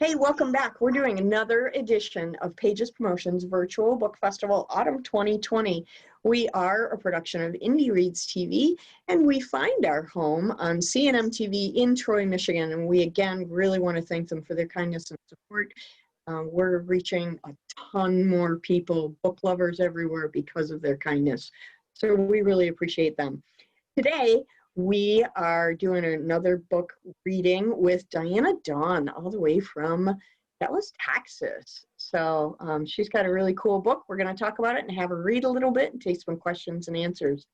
Hey, welcome back. We're doing another edition of Pages Promotions Virtual Book Festival Autumn 2020. We are a production of Indie Reads TV, and we find our home on CNM TV in Troy, Michigan. And we again really want to thank them for their kindness and support. We're reaching a ton more people, book lovers everywhere, because of their kindness. So we really appreciate them. Today, we are doing another book reading with Diana Dawn, all the way from Dallas, Texas. So she's got a really cool book. We're going to talk about it and have her read a little bit and take some questions and answers.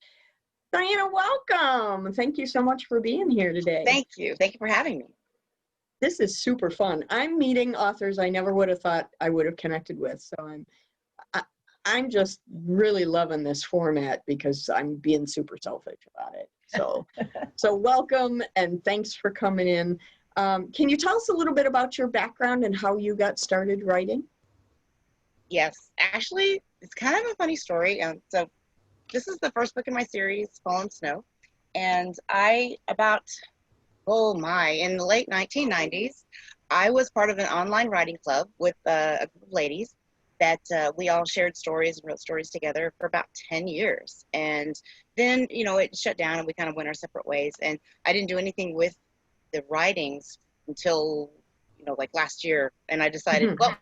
Diana, welcome. Thank you so much for being here today. Thank you. Thank you for having me. This is super fun. I'm meeting authors I never would have thought I would have connected with. So I'm just really loving this format because I'm being super selfish about it. So welcome and thanks for coming in. Can you tell us a little bit about your background and how you got started writing? Yes, actually, it's kind of a funny story. So this is the first book in my series, Fallen Snow. And in the late 1990s, I was part of an online writing club with a group of ladies that we all shared stories and wrote stories together for about 10 years. And then, it shut down and we kind of went our separate ways. And I didn't do anything with the writings until, like last year. And I decided, well,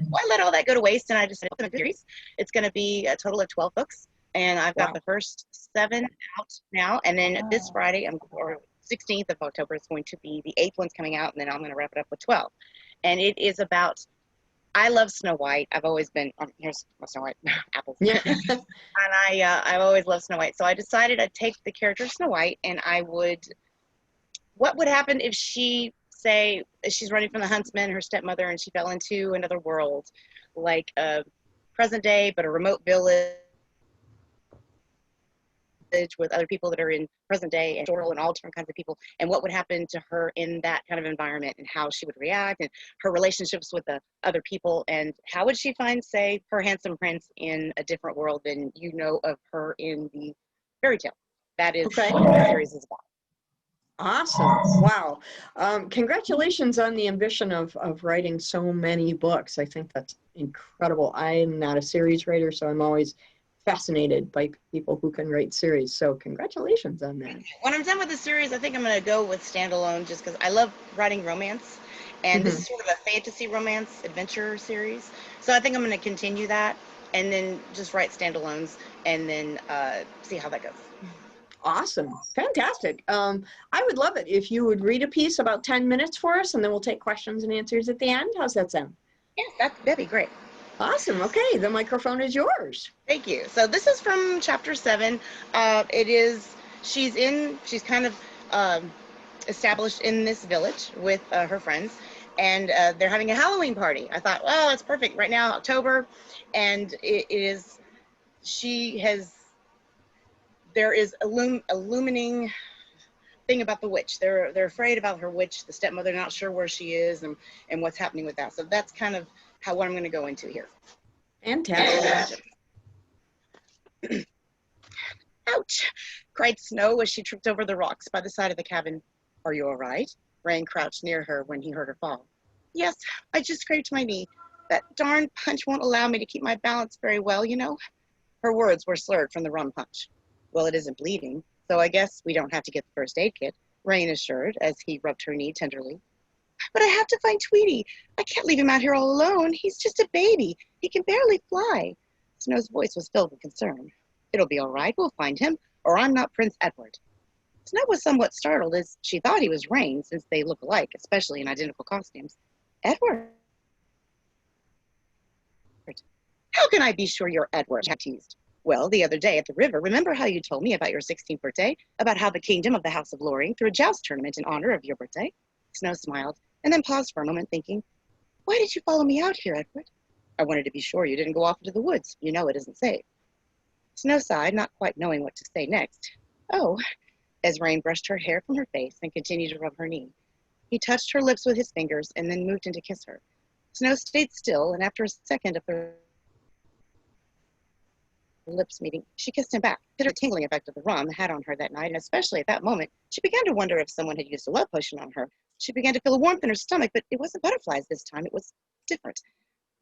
why let all that go to waste? And I decided it's a series. It's going to be a total of 12 books. And I've got the first 7 out now. And then this Friday, or 16th of October, is going to be the 8th one's coming out. And then I'm going to wrap it up with 12. And it is about, I love Snow White. I've always been, here's my Snow White, apples. Yeah. And I've always loved Snow White. So I decided I'd take the character of Snow White and what would happen if she's running from the huntsman, her stepmother, and she fell into another world, like a present day, but a remote village with other people that are in present day and all different kinds of people, and what would happen to her in that kind of environment and how she would react and her relationships with the other people, and how would she find, say, her handsome prince in a different world than of her in the fairy tale. That is what the series is about. Awesome. Wow. Congratulations on the ambition of writing so many books. I think that's incredible. I'm not a series writer, so I'm always fascinated by people who can write series. So congratulations on that. When I'm done with the series, I think I'm going to go with standalone just because I love writing romance. And this is sort of a fantasy romance adventure series. So I think I'm going to continue that and then just write standalones and then see how that goes. Awesome. Fantastic. I would love it if you would read a piece about 10 minutes for us, and then we'll take questions and answers at the end. How's that sound? Yes, that'd be great. Awesome. Okay, the microphone is yours. Thank you. So this is from chapter 7. She's kind of established in this village with her friends, and they're having a Halloween party. I thought, well, it's perfect right now, October, and there is illumining thing about the witch. They're afraid about her witch, the stepmother, not sure where she is and what's happening with that. So that's kind of what I'm going to go into here. Fantastic. Ouch, cried Snow as she tripped over the rocks by the side of the cabin. Are you all right? Rain crouched near her when he heard her fall. Yes, I just scraped my knee. That darn punch won't allow me to keep my balance very well, Her words were slurred from the rum punch. Well, it isn't bleeding, so I guess we don't have to get the first aid kit, Rain assured as he rubbed her knee tenderly. But I have to find Tweety. I can't leave him out here all alone. He's just a baby. He can barely fly. Snow's voice was filled with concern. It'll be all right. We'll find him, or I'm not Prince Edward. Snow was somewhat startled as she thought he was Rain, since they look alike, especially in identical costumes. Edward? How can I be sure you're Edward? She teased. Well, the other day at the river, remember how you told me about your 16th birthday? About how the kingdom of the House of Loring threw a joust tournament in honor of your birthday? Snow smiled, and then paused for a moment, thinking, why did you follow me out here, Edward? I wanted to be sure you didn't go off into the woods. You know it isn't safe. Snow sighed, not quite knowing what to say next. Oh, as Rain brushed her hair from her face and continued to rub her knee. He touched her lips with his fingers and then moved in to kiss her. Snow stayed still, and after a second of their lips meeting, she kissed him back. The tingling effect of the rum had on her that night, and especially at that moment, she began to wonder if someone had used a love potion on her, She began to feel a warmth in her stomach, but it wasn't butterflies this time. It was different.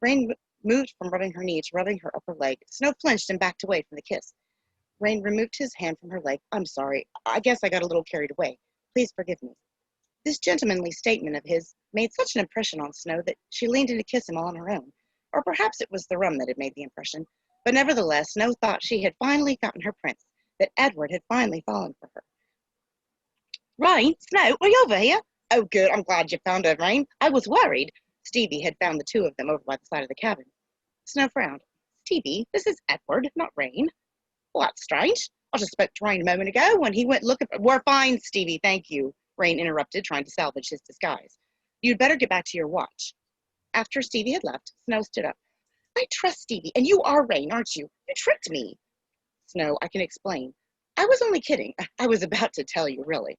Rain moved from rubbing her knee to rubbing her upper leg. Snow flinched and backed away from the kiss. Rain removed his hand from her leg. I'm sorry. I guess I got a little carried away. Please forgive me. This gentlemanly statement of his made such an impression on Snow that she leaned in to kiss him all on her own. Or perhaps it was the rum that had made the impression. But nevertheless, Snow thought she had finally gotten her prince, that Edward had finally fallen for her. Rain, Snow, are you over here? Oh, good. I'm glad you found her, Rain. I was worried. Stevie had found the two of them over by the side of the cabin. Snow frowned. Stevie, this is Edward, not Rain. Well, that's strange. I just spoke to Rain a moment ago when he went looking for... We're fine, Stevie, thank you, Rain interrupted, trying to salvage his disguise. You'd better get back to your watch. After Stevie had left, Snow stood up. I trust Stevie, and you are Rain, aren't you? You tricked me. Snow, I can explain. I was only kidding. I was about to tell you, really.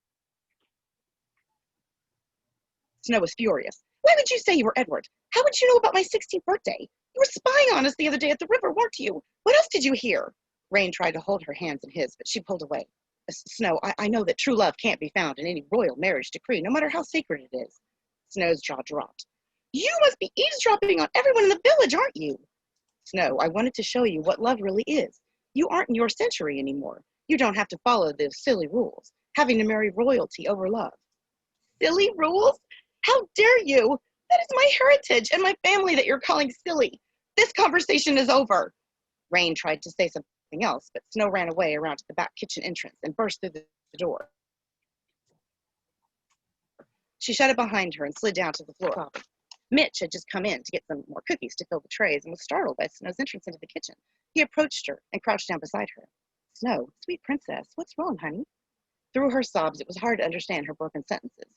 Snow was furious. Why would you say you were Edward? How would you know about my 16th birthday? You were spying on us the other day at the river, weren't you? What else did you hear? Rain tried to hold her hands in his, but she pulled away. Snow, I know that true love can't be found in any royal marriage decree, no matter how sacred it is. Snow's jaw dropped. You must be eavesdropping on everyone in the village, aren't you? Snow, I wanted to show you what love really is. You aren't in your century anymore. You don't have to follow those silly rules, having to marry royalty over love. Silly rules? How dare you? That is my heritage and my family that you're calling silly. This conversation is over. Rain tried to say something else, but Snow ran away around to the back kitchen entrance and burst through the door. She shut it behind her and slid down to the floor. Mitch had just come in to get some more cookies to fill the trays and was startled by Snow's entrance into the kitchen. He approached her and crouched down beside her. Snow, sweet princess, what's wrong, honey? Through her sobs, it was hard to understand her broken sentences.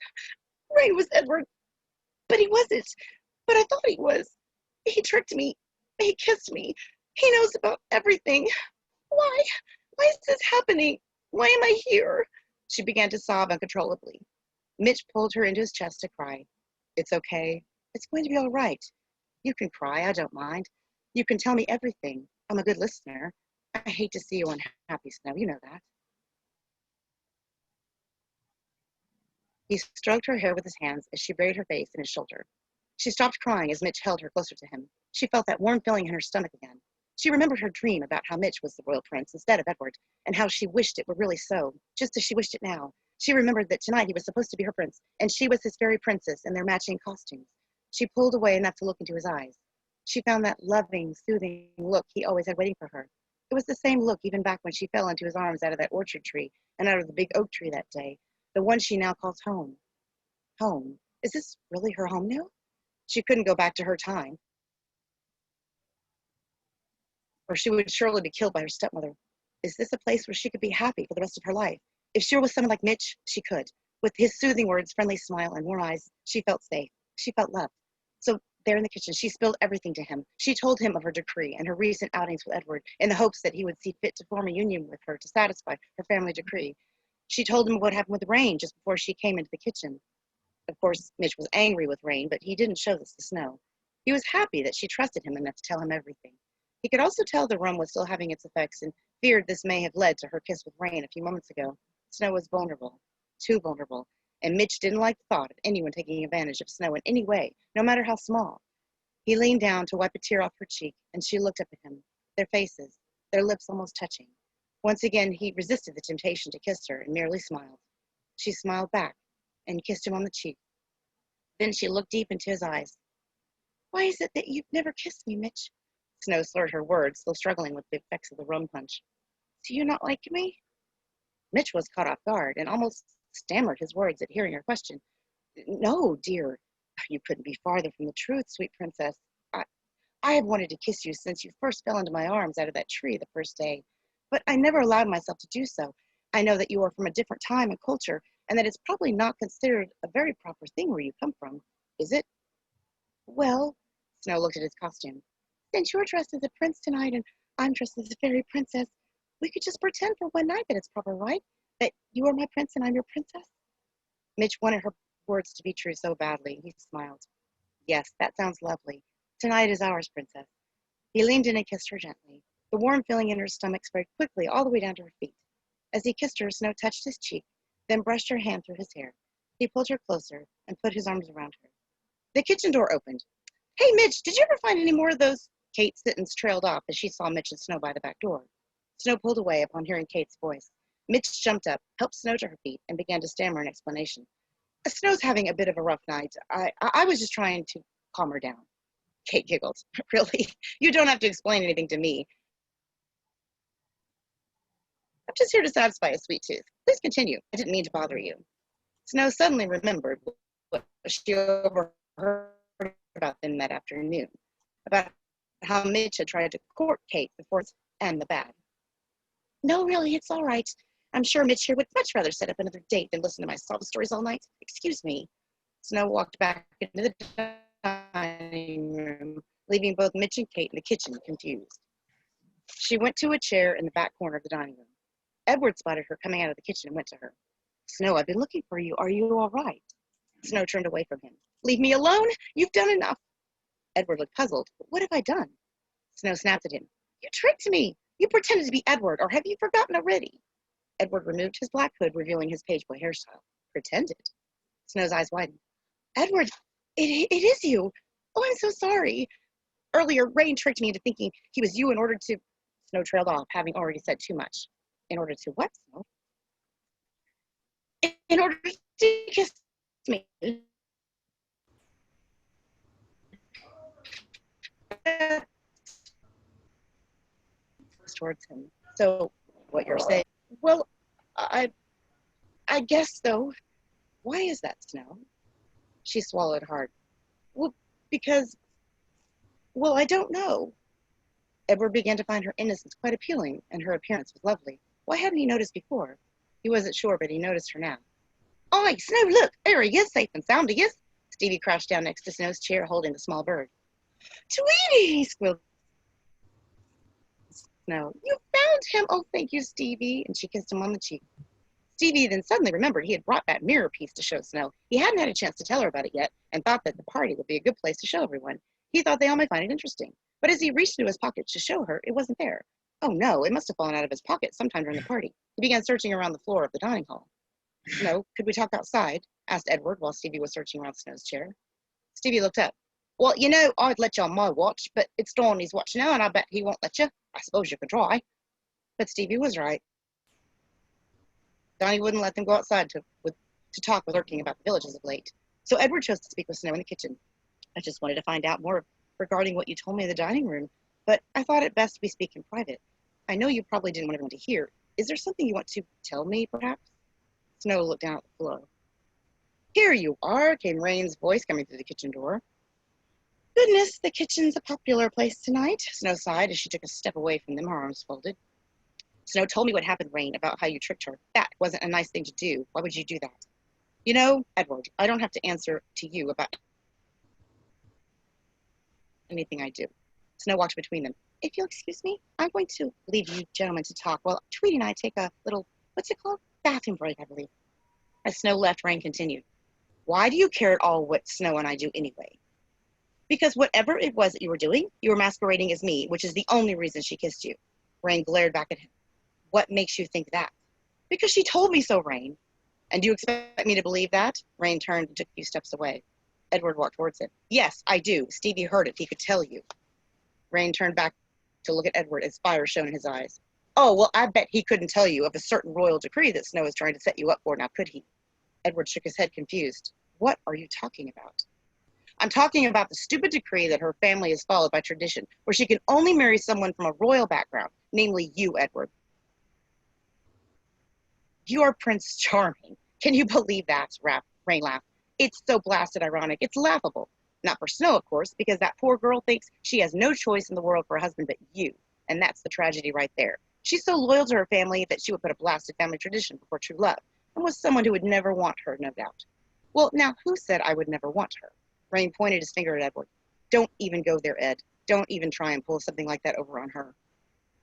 Rain was Edward, but he wasn't. But I thought he was. He tricked me. He kissed me. He knows about everything. Why? Why is this happening? Why am I here? She began to sob uncontrollably. Mitch pulled her into his chest to cry. It's okay. It's going to be all right. You can cry. I don't mind. You can tell me everything. I'm a good listener. I hate to see you unhappy, Snow. You know that. He stroked her hair with his hands as she buried her face in his shoulder. She stopped crying as Mitch held her closer to him. She felt that warm feeling in her stomach again. She remembered her dream about how Mitch was the royal prince instead of Edward, and how she wished it were really so, just as she wished it now. She remembered that tonight he was supposed to be her prince, and she was his fairy princess in their matching costumes. She pulled away enough to look into his eyes. She found that loving, soothing look he always had waiting for her. It was the same look even back when she fell into his arms out of that orchard tree and out of the big oak tree that day, the one she now calls home. Home. Is this really her home now? She couldn't go back to her time, or she would surely be killed by her stepmother. Is this a place where she could be happy for the rest of her life? If she were with someone like Mitch, she could. With his soothing words, friendly smile, and warm eyes, she felt safe. She felt loved. So there in the kitchen, she spilled everything to him. She told him of her decree and her recent outings with Edward in the hopes that he would see fit to form a union with her to satisfy her family decree. She told him what happened with Rain just before she came into the kitchen. Of course, Mitch was angry with Rain, but he didn't show this to Snow. He was happy that she trusted him enough to tell him everything. He could also tell the rum was still having its effects and feared this may have led to her kiss with Rain a few moments ago. Snow was vulnerable, too vulnerable, and Mitch didn't like the thought of anyone taking advantage of Snow in any way, no matter how small. He leaned down to wipe a tear off her cheek, and she looked up at him, their faces, their lips almost touching. Once again, he resisted the temptation to kiss her and merely smiled. She smiled back and kissed him on the cheek. Then she looked deep into his eyes. Why is it that you've never kissed me, Mitch? Snow slurred her words, still struggling with the effects of the rum punch. Do you not like me? Mitch was caught off guard and almost stammered his words at hearing her question. No, dear. You couldn't be farther from the truth, sweet princess. I have wanted to kiss you since you first fell into my arms out of that tree the first day, but I never allowed myself to do so. I know that you are from a different time and culture, and that it's probably not considered a very proper thing where you come from, is it? Well, Snow looked at his costume. Since you're dressed as a prince tonight and I'm dressed as a fairy princess, we could just pretend for one night that it's proper, right? That you are my prince and I'm your princess? Mitch wanted her words to be true so badly. He smiled. Yes, that sounds lovely. Tonight is ours, princess. He leaned in and kissed her gently. The warm feeling in her stomach spread quickly all the way down to her feet. As he kissed her, Snow touched his cheek, then brushed her hand through his hair. He pulled her closer and put his arms around her. The kitchen door opened. Hey, Mitch, did you ever find any more of those? Kate's sentence trailed off as she saw Mitch and Snow by the back door. Snow pulled away upon hearing Kate's voice. Mitch jumped up, helped Snow to her feet, and began to stammer an explanation. Snow's having a bit of a rough night. I was just trying to calm her down. Kate giggled. Really? You don't have to explain anything to me. I'm just here to satisfy a sweet tooth. Please continue. I didn't mean to bother you. Snow suddenly remembered what she overheard about them that afternoon, about how Mitch had tried to court Kate before and the bad. No, really, it's all right. I'm sure Mitch here would much rather set up another date than listen to my sob stories all night. Excuse me. Snow walked back into the dining room, leaving both Mitch and Kate in the kitchen confused. She went to a chair in the back corner of the dining room. Edward spotted her coming out of the kitchen and went to her. Snow, I've been looking for you. Are you all right? Snow turned away from him. Leave me alone? You've done enough. Edward looked puzzled. What have I done? Snow snapped at him. You tricked me. You pretended to be Edward, or have you forgotten already? Edward removed his black hood, revealing his pageboy hairstyle. Pretended? Snow's eyes widened. Edward, it is you. Oh, I'm so sorry. Earlier, Rain tricked me into thinking he was you in order to... Snow trailed off, having already said too much. In order to what, Snow? In order to kiss me. Towards him. So, what you're saying? Well, I guess so. Why is that, Snow? She swallowed hard. Well, because, well, I don't know. Edward began to find her innocence quite appealing, and her appearance was lovely. Why hadn't he noticed before? He wasn't sure, but he noticed her now. Oi, Snow, look, there he is, safe and sound, he is. Stevie crouched down next to Snow's chair, holding the small bird. Tweety, he squealed. Snow, you found him. Oh, thank you, Stevie. And she kissed him on the cheek. Stevie then suddenly remembered he had brought that mirror piece to show Snow. He hadn't had a chance to tell her about it yet, and thought that the party would be a good place to show everyone. He thought they all might find it interesting. But as he reached into his pocket to show her, it wasn't there. Oh no, it must have fallen out of his pocket sometime during the party. He began searching around the floor of the dining hall. Snow, could we talk outside? Asked Edward while Stevie was searching around Snow's chair. Stevie looked up. Well, you know, I'd let you on my watch, but it's Donnie's watch now, and I bet he won't let you. I suppose you could try. But Stevie was right. Donnie wouldn't let them go outside to talk with lurking about the villages of late. So Edward chose to speak with Snow in the kitchen. I just wanted to find out more regarding what you told me in the dining room, but I thought it best we speak in private. I know you probably didn't want everyone to hear. Is there something you want to tell me, perhaps? Snow looked down at the floor. Here you are, came Rain's voice coming through the kitchen door. Goodness, the kitchen's a popular place tonight, Snow sighed as she took a step away from them, her arms folded. Snow told me what happened, Rain, about how you tricked her. That wasn't a nice thing to do. Why would you do that? You know, Edward, I don't have to answer to you about anything I do. Snow walked between them. If you'll excuse me, I'm going to leave you gentlemen to talk while Tweety and I take a little, what's it called? Bathroom break, I believe. As Snow left, Rain continued. Why do you care at all what Snow and I do anyway? Because whatever it was that you were doing, you were masquerading as me, which is the only reason she kissed you. Rain glared back at him. What makes you think that? Because she told me so, Rain. And do you expect me to believe that? Rain turned and took a few steps away. Edward walked towards him. Yes, I do. Stevie heard it. He could tell you. Rain turned back to look at Edward as fire shone in his eyes. Oh, well, I bet he couldn't tell you of a certain royal decree that Snow is trying to set you up for, now could he? Edward shook his head confused. What are you talking about? I'm talking about the stupid decree that her family has followed by tradition, where she can only marry someone from a royal background, namely you, Edward. You are Prince Charming. Can you believe that? Rain laughed. It's so blasted ironic. It's laughable. Not for Snow, of course, because that poor girl thinks she has no choice in the world for a husband but you. And that's the tragedy right there. She's so loyal to her family that she would put a blasted family tradition before true love, and was someone who would never want her, no doubt. Well, now, who said I would never want her? Rain pointed his finger at Edward. Don't even go there, Ed. Don't even try and pull something like that over on her.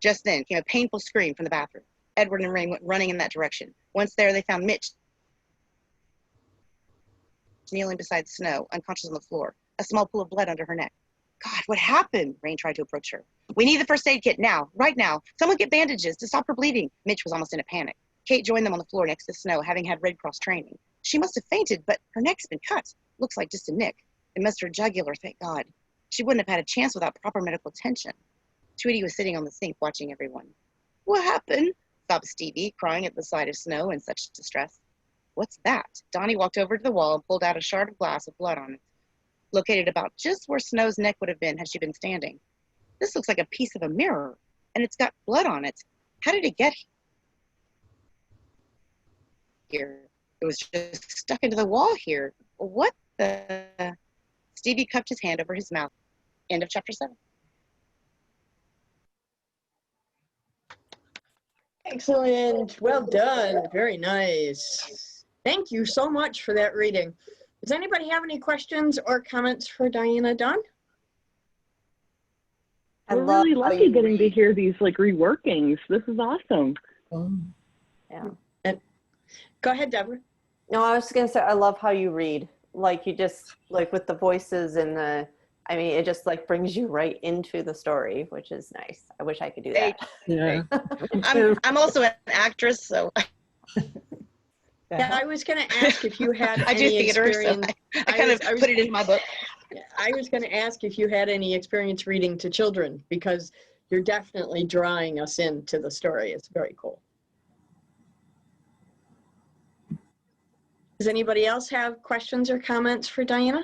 Just then came a painful scream from the bathroom. Edward and Rain went running in that direction. Once there, they found Mitch kneeling beside Snow, unconscious on the floor, a small pool of blood under her neck. God, what happened? Rain tried to approach her. We need the first aid kit now, right now. Someone get bandages to stop her bleeding. Mitch was almost in a panic. Kate joined them on the floor next to Snow, having had Red Cross training. She must have fainted, but her neck's been cut. Looks like just a nick. It missed her jugular, thank God. She wouldn't have had a chance without proper medical attention. Tweety was sitting on the sink watching everyone. What happened? Sobbed Stevie, crying at the sight of Snow in such distress. What's that? Donnie walked over to the wall and pulled out a shard of glass with blood on it, located about just where Snow's neck would have been had she been standing. This looks like a piece of a mirror, and it's got blood on it. How did it get here? It was just stuck into the wall here. What the? Stevie cupped his hand over his mouth. End of chapter 7. Excellent. Well done. Very nice. Thank you so much for that reading. Does anybody have any questions or comments for Diana Dunn? We're really lucky getting to hear these like reworkings. This is awesome. Yeah. Go ahead, Deborah. No, I was just gonna say I love how you read. Like you just like with the voices and the, I mean, it just like brings you right into the story, which is nice. I wish I could do that. Yeah. I'm also an actress, so Yeah, I was going to ask if you had I do any theater, experience. so I kind of put it in my book. I was going to ask if you had any experience reading to children, because you're definitely drawing us into the story. It's very cool. Does anybody else have questions or comments for Diana?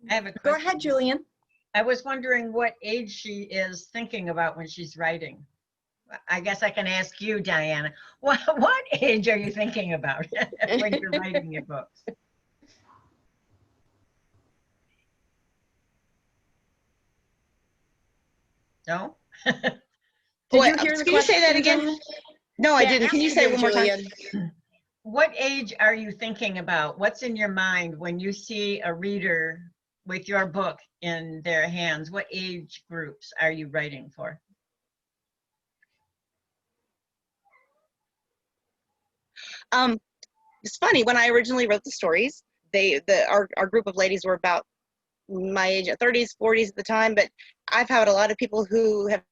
I have a Go question. ahead, Julian. I was wondering what age she is thinking about when she's writing. I guess I can ask you, Diana. What age are you thinking about when you're writing your books? No? Did you hear the Can you say that question, again? Diana? No, I Yeah, didn't. Can you ask say it again, one more time? Julian. What age are you thinking about? What's in your mind when you see a reader with your book in their hands? What age groups are you writing for? It's funny, when I originally wrote the stories, our group of ladies were about my age, 30s, 40s at the time, but I've had a lot of people who have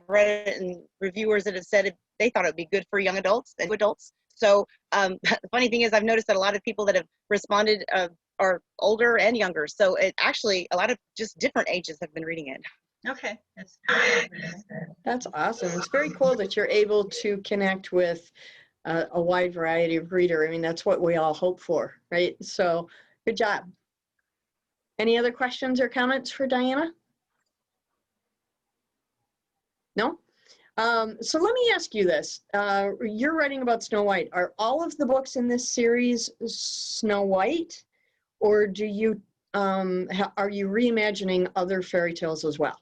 read it and reviewers that have said they thought it would be good for young adults and adults. So the funny thing is I've noticed that a lot of people that have responded are older and younger. So it actually, a lot of just different ages have been reading it. Okay. That's awesome. It's very cool that you're able to connect with a wide variety of reader. I mean, that's what we all hope for, right? So good job. Any other questions or comments for Diana? No? So let me ask you this. You're writing about Snow White. Are all of the books in this series Snow White? Or do you, are you reimagining other fairy tales as well?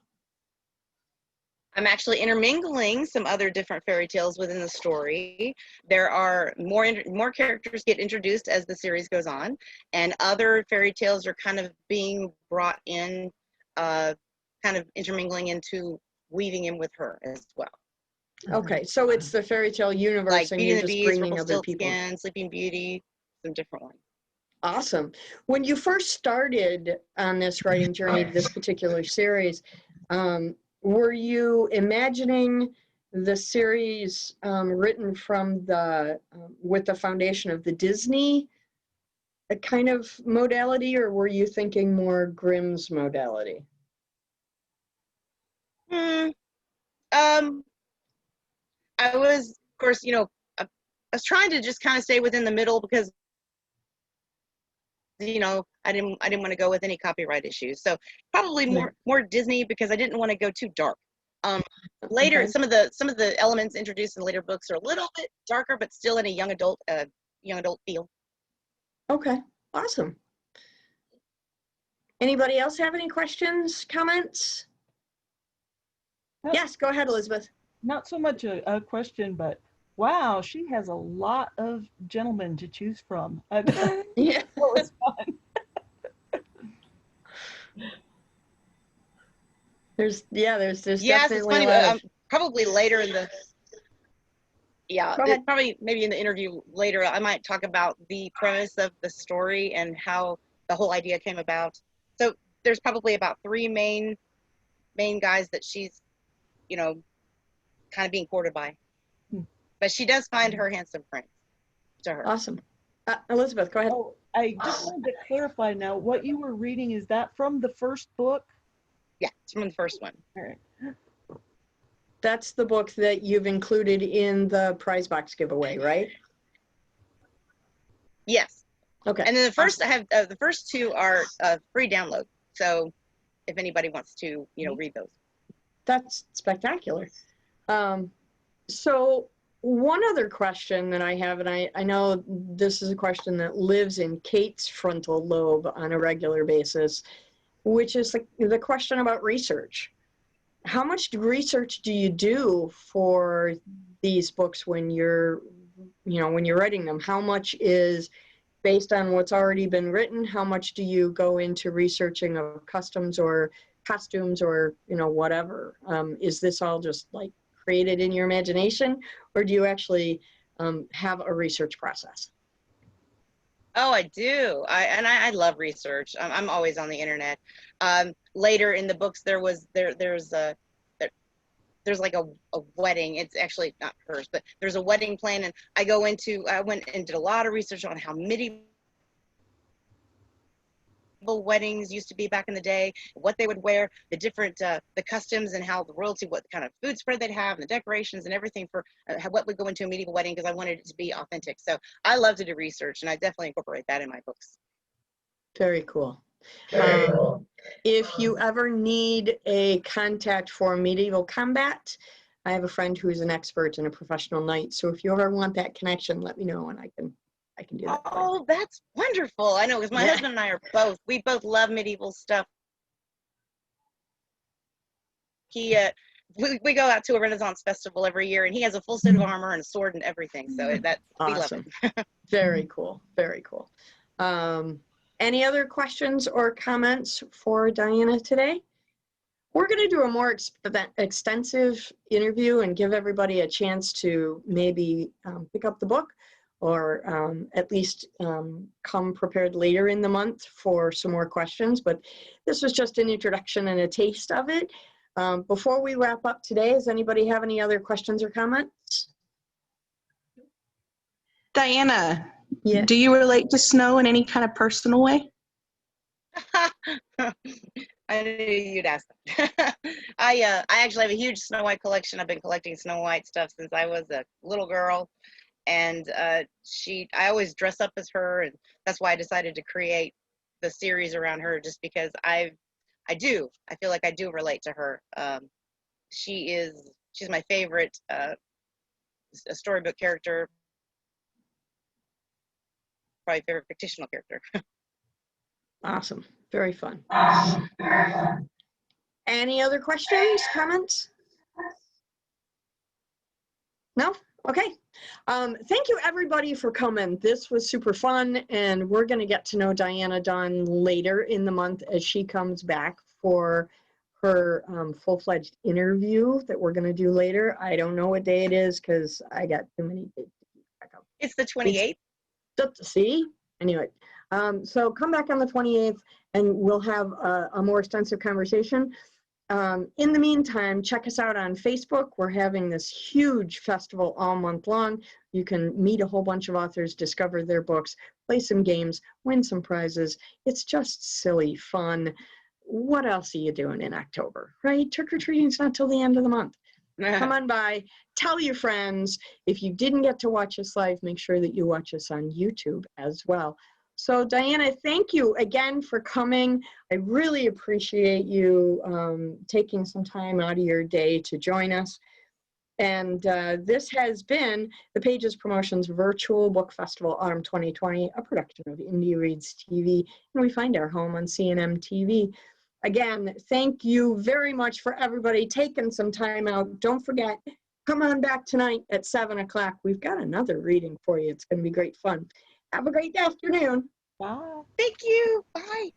I'm actually intermingling some other different fairy tales within the story. There are more characters get introduced as the series goes on, and other fairy tales are kind of being brought in, kind of intermingling into weaving in with her as well. Okay, so it's the fairy tale universe, Like and Beauty you're and the just Beast, bringing other people. Rumpelstiltskin, Sleeping Beauty, some different ones. Awesome. When you first started on this writing journey, this particular series, were you imagining the series written from with the foundation of the Disney kind of modality, or were you thinking more Grimm's modality? I was, of course, I was trying to just kind of stay within the middle because, I didn't want to go with any copyright issues. So probably more Disney, because I didn't want to go too dark. Later, some of the elements introduced in later books are a little bit darker, but still in a young adult feel. Okay, awesome. Anybody else have any questions, comments? No. Yes, go ahead, Elizabeth. Not so much a question, but wow, she has a lot of gentlemen to choose from. Yeah. That was fun. There's Yes, definitely it's funny, a lot of... probably later in the, probably maybe in the interview later, I might talk about the premise of the story and how the whole idea came about. So there's probably about 3 main guys that she's, kind of being courted by. But she does find her handsome prince to her. Awesome. Elizabeth, go ahead. Oh, I just wanted to clarify now, what you were reading, is that from the first book? Yeah, it's from the first one. All right. That's the book that you've included in the prize box giveaway, right? Yes. Okay. And then the first, I have the first two are free download. So if anybody wants to, read those. That's spectacular. So one other question that I have, and I know this is a question that lives in Kate's frontal lobe on a regular basis, which is the question about research. How much research do you do for these books when you're writing them? How much is based on what's already been written? How much do you go into researching of customs or costumes or, whatever? Is this all just like created in your imagination, or do you actually have a research process? Oh, I do. I love research. I'm always on the internet. Later in the books, there's like a wedding. It's actually not hers, but there's a wedding plan, and I went and did a lot of research on how medieval weddings used to be back in the day, what they would wear, the different the customs, and how the royalty, what kind of food spread they'd have, and the decorations and everything for what would go into a medieval wedding, because I wanted it to be authentic. So I love to do research, and I definitely incorporate that in my books. Very cool. If you ever need a contact for medieval combat, I have a friend who's an expert and a professional knight. So if you ever want that connection, let me know, and I can do that. Oh, that's wonderful. I know, because my husband and I we both love medieval stuff. We go out to a Renaissance festival every year, and he has a full suit of armor and a sword and everything. So Awesome. We love it. Very cool. Very cool. Any other questions or comments for Diana today? We're going to do a more extensive interview and give everybody a chance to maybe pick up the book, or at least come prepared later in the month for some more questions. But this was just an introduction and a taste of it. Before we wrap up today, does anybody have any other questions or comments? Diana, Yeah. do you relate to snow in any kind of personal way? I knew you'd ask that. I actually have a huge Snow White collection. I've been collecting Snow White stuff since I was a little girl, and I always dress up as her, and that's why I decided to create the series around her, just because I feel like I do relate to her. She's my favorite storybook character, probably favorite fictional character. Awesome. Very fun. Any other questions, comments? No? Okay. Thank you, everybody, for coming. This was super fun, and we're going to get to know Diana Dunn later in the month as she comes back for her full-fledged interview that we're going to do later. I don't know what day it is because I got too many dates to keep track of. It's the 28th. See? Anyway, so come back on the 28th, and we'll have a more extensive conversation. In the meantime, check us out on Facebook. We're having this huge festival all month long. You can meet a whole bunch of authors, discover their books, play some games, win some prizes. It's just silly fun. What else are you doing in October, right? Trick-or-treating's not till the end of the month. Come on by, tell your friends. If you didn't get to watch us live, make sure that you watch us on YouTube as well. So Diana, thank you again for coming. I really appreciate you taking some time out of your day to join us. And this has been the Pages Promotions Virtual Book Festival Autumn 2020, a production of Indie Reads TV, and we find our home on CNM TV. Again, thank you very much for everybody taking some time out. Don't forget, come on back tonight at 7 o'clock. We've got another reading for you. It's going to be great fun. Have a great afternoon. Bye. Thank you. Bye.